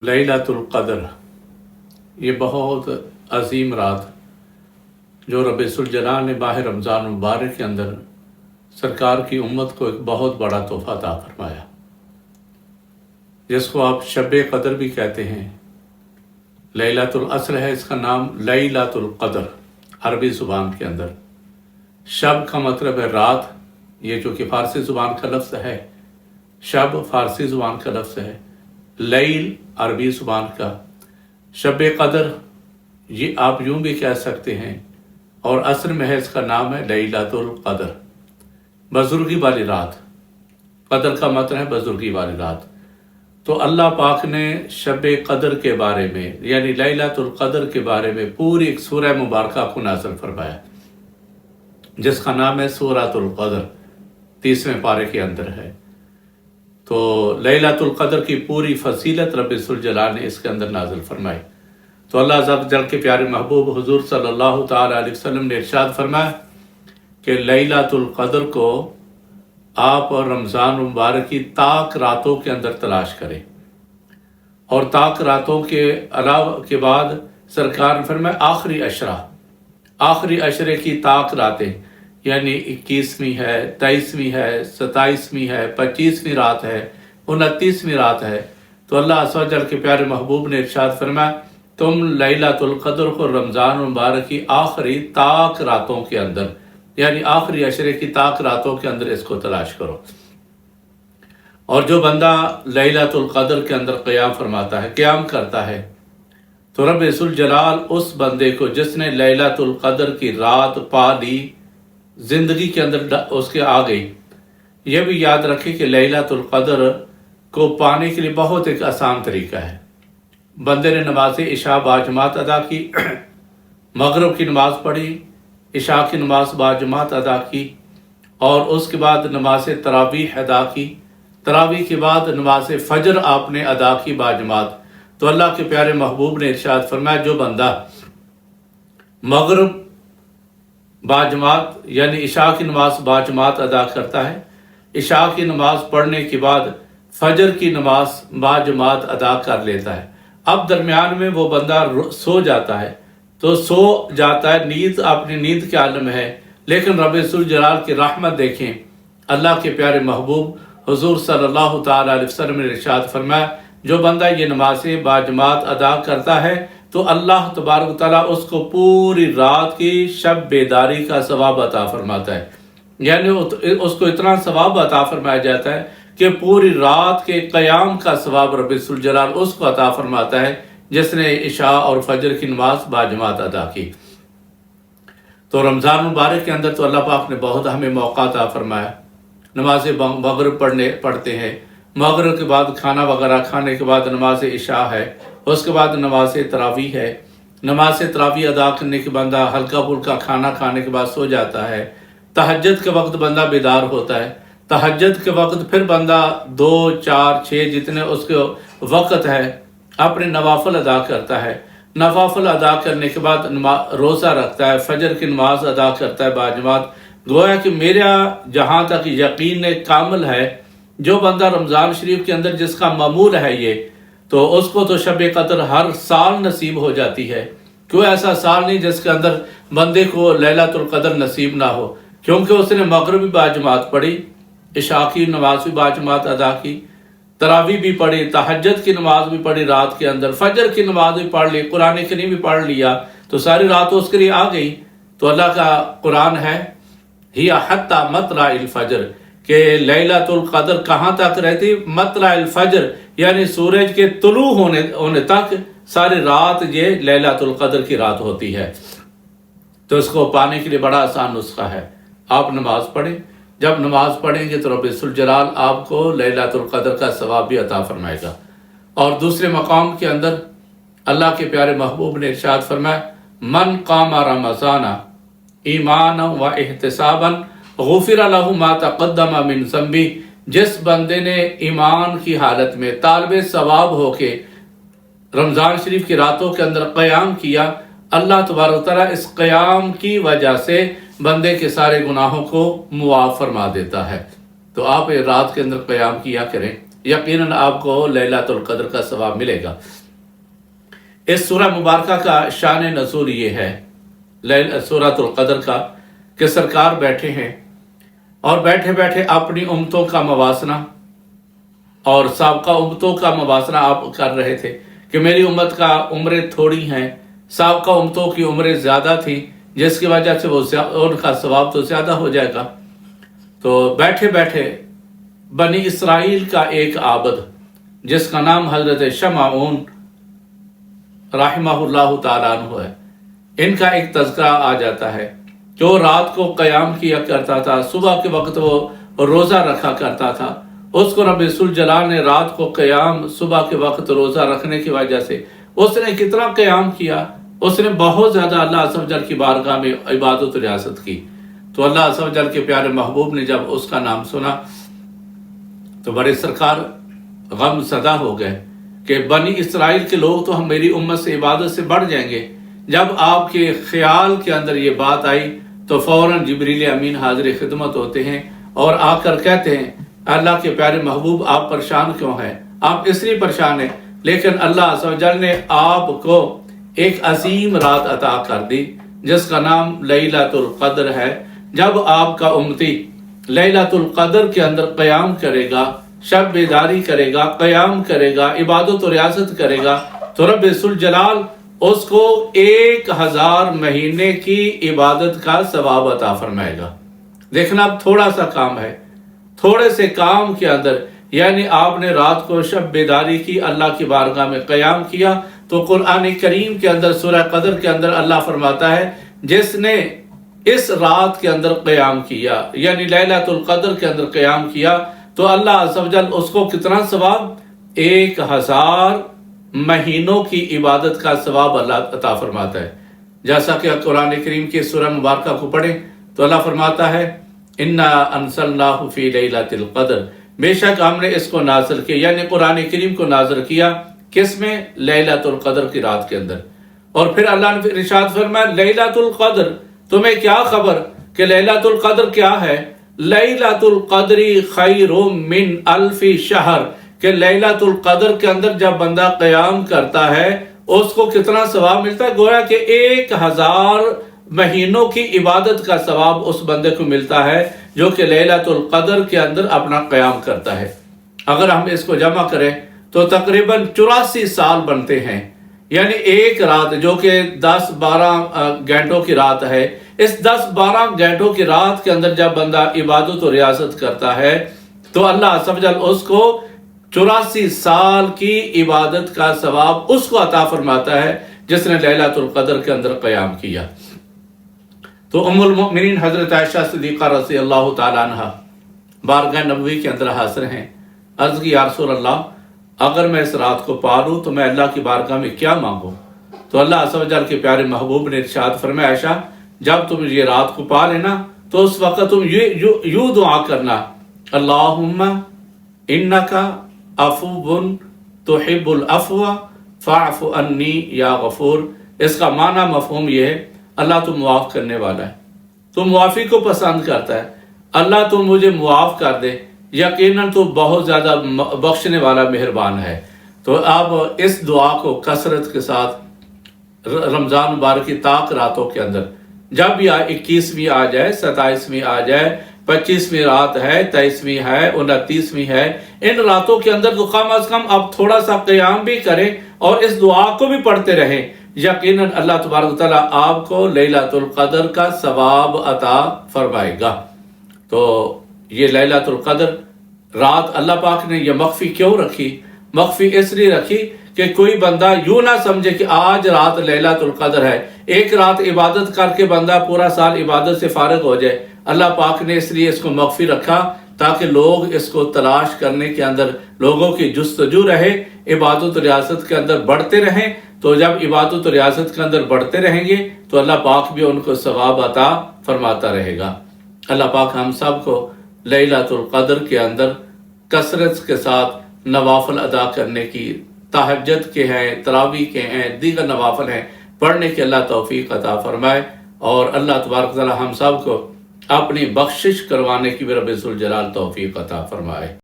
लैलतुल क़द्र, ये बहुत अजीम रात जो रब इज़्ज़ुल जलाल ने माह रमज़ान मुबारक के अंदर सरकार की उम्मत को एक बहुत बड़ा तोहफ़ा अता फरमाया, जिसको आप शब क़द्र भी कहते हैं। लैलतुल अस्र है इसका नाम, लैलतुल क़द्र अरबी ज़ुबान के अंदर। शब का मतलब है रात, ये जो कि फ़ारसी ज़ुबान का लफ्ज़ है। शब फ़ारसी ज़ुबान का लफ्ज़ है, लैल अरबी ज़ुबान का। शब क़द्र ये आप यूँ भी कह सकते हैं, और अस्र में है इसका नाम है लैलतुल क़द्र, बुज़ुर्गी वाली रात। क़द्र का मतलब है बुज़ुर्गी वाली रात। तो अल्लाह पाक ने शब क़द्र के बारे में यानी लैलतुल क़द्र के बारे में पूरी एक सूरह मुबारका को नाज़िल फरमाया, जिसका नाम है सूरतुल क़द्र, 30वें पारे के अंदर है। तो लैलतुल क़द्र की पूरी फजीलत रब इज़्ज़ुल जलाल ने इसके अंदर नाज़िल फरमाई। तो अल्लाह अज़्ज़ा वजल के प्यारे महबूब हुज़ूर सल्लल्लाहु ताला अलैहि वसल्लम ने इरशाद फरमाया कि लैलतुल क़द्र को आप और रमज़ान मुबारक की ताक रातों के अंदर तलाश करें। और ताक रातों के अलावा के बाद सरकार ने फरमाया आखिरी अशरे की ताक रातें, यानी 21वीं है, 23वीं है, 27वीं है, 25वीं रात है, 29वीं रात है। तो अल्लाह अज़्ज़ा वजल के प्यारे महबूब ने इरशाद फरमाया, तुम लैलतुल क़द्र को रमज़ान मुबारक की आखिरी ताक रातों के अंदर, यानी आखिरी अशरे की ताक रातों के अंदर इसको तलाश करो। और जो बंदा लैलतुल क़द्र के अंदर क़याम फरमाता है, क़याम करता है, तो रब इज़्ज़ुल जलाल उस बंदे को जिसने लैलतुल क़द्र की रात पा ली, ज़िंदगी के अंदर उसके आ गई। यह भी याद रखें कि लैलतुल क़द्र को पाने के लिए बहुत एक आसान तरीका है। बंदे ने नमाज इशा बाजमात अदा की, मगरिब की नमाज़ पढ़ी, इशा की नमाज बाजमात अदा की, और उसके बाद नमाज तरावीह अदा की। तरावीह के बाद नमाज फ़जर आपने अदा की बाजमात। तो अल्लाह के प्यारे महबूब ने इरशाद फरमाया, जो बंदा मगरिब बाजमात यानी इशा की नमाज बाजमात अदा करता है, इशा की नमाज पढ़ने के बाद फजर की नमाज बाजमात अदा कर लेता है, अब दरमियान में वो बंदा सो जाता है, तो सो जाता है, नींद अपनी नींद के आलम है, लेकिन रब इज़्ज़ुल जलाल की रहमत देखें। अल्लाह के प्यारे महबूब हुज़ूर सल्लल्लाहु ताला अलैहि वसल्लम ने इरशाद फरमाया, जो बंदा ये नमाज़ें बाजमात अदा करता है तो अल्लाह तबारक तआला उसको पूरी रात की शब बेदारी का सवाब अता फरमाता है। यानी उसको इतना सवाब अता फरमाया जाता है कि पूरी रात के क़याम का सवाब रब इज़्ज़ुल जलाल उसको अता फरमाता है जिसने इशा और फजर की नमाज बाजमात अदा की। तो रमज़ान मुबारक के अंदर तो अल्लाह पाक ने बहुत हमें मौका अता फरमाया। नमाज मगरिब पढ़ते हैं, मगरिब के बाद खाना वगैरह खाने के बाद नमाज इशा है, उसके बाद नमाज तरावीह है। नमाज तरावीह अदा करने के बंदा हल्का फुल्का खाना खाने के बाद सो जाता है। तहज्जुद के वक्त बंदा बेदार होता है, तहज्जुद के वक्त फिर बंदा 2, 4, 6 जितने उसके वक्त है अपने नवाफिल अदा करता है। नवाफिल अदा करने के बाद रोज़ा रखता है, फजर की नमाज अदा करता है बाजमात। गोया कि मेरा जहाँ तक यकीन कामिल है, जो बंदा रमज़ान शरीफ के अंदर जिसका मामूल है ये, तो उसको तो शब क़द्र हर साल नसीब हो जाती है। कोई ऐसा साल नहीं जिसके अंदर बंदे को लैलतुल क़द्र नसीब ना हो, क्योंकि उसने मगरिब भी बाजमात पढ़ी, इशा की नमाज भी बाजमात अदा की, तरावीह भी पढ़ी, तहज्जुद की नमाज भी पढ़ी रात के अंदर, फजर की नमाज भी पढ़ ली, कुरान करीम भी पढ़ लिया, तो सारी रात उसके लिए आ गई। तो अल्लाह का कुरान है, हिया हत्ता मतलाइल फजर, कि लैलतुल क़द्र कहाँ तक रहती? मतलाइल फजर, यानी सूरज के तुलू होने तक सारी रात ये लैलतुल क़द्र की रात होती है। तो इसको पाने के लिए बड़ा आसान नुस्खा है, आप नमाज पढ़ें। जब नमाज पढ़ेंगे तो रब इज़्ज़ुल जलाल आपको लैलतुल क़द्र का सवाब भी अता फरमाएगा। और दूसरे मकाम के अंदर अल्लाह के प्यारे महबूब ने इरशाद फरमाया, मन कामा रमज़ाना ईमान व एहतिसाबन गुफ़िर लहु मा तक़द्दम मिन ज़ंबी, जिस बंदे ने ईमान की हालत में तालिब सवाब होके रमज़ान शरीफ की रातों के अंदर क़याम किया, अल्लाह तबारक तआला इस क़याम की वजह से बंदे के सारे गुनाहों को मुआफ़ फरमा देता है। तो आप रात के अंदर क़याम किया करें, यकीनन आपको लैलतुल क़द्र का सवाब मिलेगा। इस सूरह मुबारका का शान नज़ूल ये है सूरतुल क़द्र का कि सरकार बैठे हैं और बैठे बैठे अपनी उम्मतों का मवासना और साबका उम्मतों का मवासना आप कर रहे थे कि मेरी उम्मत का उम्रें थोड़ी हैं, साबका उम्मतों की उम्रें ज़्यादा थी, जिसकी वजह से उनका सवाब तो ज़्यादा हो जाएगा। तो बैठे बैठे बनी इसराइल का एक आबद जिसका नाम हज़रत शमऊन रहमहुल्लाह ताला अन्हु है, इनका एक तज़किरा आ जाता है कि वो रात को क़याम किया करता था, सुबह के वक्त वो रोज़ा रखा करता था। उसको रब्बुल जलाल ने रात को क़याम, सुबह के वक्त रोज़ा रखने की वजह से उसने कितना क़याम किया, उसने बहुत ज़्यादा अल्लाह अज़्ज़ व जल की बारगाह में इबादत रियासत की। तो अल्लाह अज़्ज़ व जल के प्यारे महबूब ने जब उसका नाम सुना तो बड़े सरकार गम सदा हो गए कि बनी इसराइल के लोग तो हम मेरी उम्मत से इबादत से बढ़ जाएंगे। जब आपके ख्याल के अंदर ये बात आई तो फ़ौरन जिब्रील अमीन हाजिर खिदमत होते हैं और आकर कहते हैं अल्लाह के प्यारे महबूब आप परेशान क्यों हैं? आप इसलिए परेशान हैं, लेकिन अल्लाह अज़्ज़ व जल ने आपको एक अजीम रात अता कर दी जिसका नाम लैलतुल क़द्र है। जब आपका उम्मती लैलतुल क़द्र के अंदर क़याम करेगा, शब बेदारी करेगा, क़याम करेगा, इबादत और रियासत करेगा तो रब्बुल जलाल उसको 1000 महीने की इबादत का सवाब अता फरमाएगा। देखना अब थोड़ा सा काम है, थोड़े से काम के अंदर यानी आपने रात को शब बेदारी की, अल्लाह की बारगाह में क़याम किया तो कुरान करीम के अंदर सूरह क़द्र के अंदर अल्लाह फरमाता है जिसने इस रात के अंदर क़याम किया यानी लैलतुल क़द्र के अंदर क़याम किया तो अल्लाह अज़्ज़ व जल उसको कितना सवाब 1000 महीनों की इबादत का सवाब अल्लाह अता फरमाता है। जैसा कि कुरान करीम की सूरह मुबारका को पढ़ें तो अल्लाह फरमाता है इन्ना अंज़लनाहु फी लैलतिल क़द्र, बेशक हमने इसको नाज़िल किया यानी कुरान करीम को नाज़िल किया किस में? लैलतुल क़द्र की रात के अंदर। और फिर अल्लाह ने इरशाद फरमाया लैलतुल क़द्र, तुम्हें क्या खबर कि लैलतुल क़द्र क्या है? लैलतुल क़द्री खैरुम मिन अल्फी शहर, कि लैलतुल क़द्र के अंदर जब बंदा क़याम करता है उसको कितना सवाब मिलता है? गोया कि 1000 महीनों की इबादत का सवाब उस बंदे को मिलता है जो कि लैलतुल क़द्र के अंदर अपना क़याम करता है। अगर हम इसको जमा करें तो तकरीबन 84 साल बनते हैं, यानी एक रात जो कि 10-12 घंटों की रात है, इस 10-12 घंटों की रात के अंदर जब बंदा इबादत और रियासत करता है तो अल्लाह अज़्ज़ व जल उसको 84 साल की इबादत का सवाब उसको अता फरमाता है जिसने लैलतुल क़द्र के अंदर क़याम किया। तो उम्मुल मोमिनीन हज़रत आयशा सिद्दीक़ा रज़ियल्लाहु ताला अन्हा बारगाह नबवी के अंदर हाज़िर हैं। अर्ज़ की या रसूल अल्लाह, अगर मैं इस रात को पा लूँ तो मैं अल्लाह की बारगाह में क्या मांगूँ? तो अल्लाह अज़्ज़ व जल के प्यारे महबूब ने इरशाद फरमाया आयशा, जब तुम ये रात को पा लेना तो उस वक़्त तुम यूँ दुआ करना अल्लाहुम्मा इन्नका अफ़ुव्वुन तुहिब्बुल अफ़्व फ़अफ़ु अन्नी या गफ़ूर। इसका माना मफ़हूम ये है अल्लाह तुम मुआफ़ करने वाला है, तुम मुआफ़ी को पसंद करता है, अल्लाह तुम मुझे मुआफ़ कर दे, यकीनन तो बहुत ज़्यादा बख्शने वाला मेहरबान है। तो आप इस दुआ को कसरत के साथ रमज़ान मुबारक की ताक रातों के अंदर जब भी 21वीं आ जाए, 27वीं आ जाए, 25वीं रात है, 23वीं है, 29वीं है, इन रातों के अंदर तो कम अज़ कम आप थोड़ा सा क़याम भी करें और इस दुआ को भी पढ़ते रहें। यकीनन अल्लाह तबारक व तआला आपको लैलतुल क़द्र का सवाब अता फरमाएगा। तो ये लैलतुल क़द्र रात अल्लाह पाक ने ये मख्फी क्यों रखी? मख्फी इसलिए रखी कि कोई बंदा यूँ ना समझे कि आज रात लैलतुल क़द्र है, एक रात इबादत करके बंदा पूरा साल इबादत से फारिग हो जाए। अल्लाह पाक ने इसलिए इसको मख्फी रखा ताकि लोग इसको तलाश करने के अंदर लोगों की जुस्तजू रहे, इबादत रियासत के अंदर बढ़ते रहें। तो जब इबादत रियासत के अंदर बढ़ते रहेंगे तो अल्लाह पाक भी उनको सवाब अता फरमाता रहेगा। अल्लाह पाक हम सब को लैलतुल क़द्र के अंदर कसरत के साथ नवाफिल अदा करने की, तहज्जुद के हैं, तरावी के हैं, दीगर नवाफिल हैं, पढ़ने की अल्लाह तौफीक अता फरमाए और अल्लाह तबारक व तआला हम सब को अपनी बख्शिश करवाने की भी रब्बुल जलाल तौफीक अता फरमाए।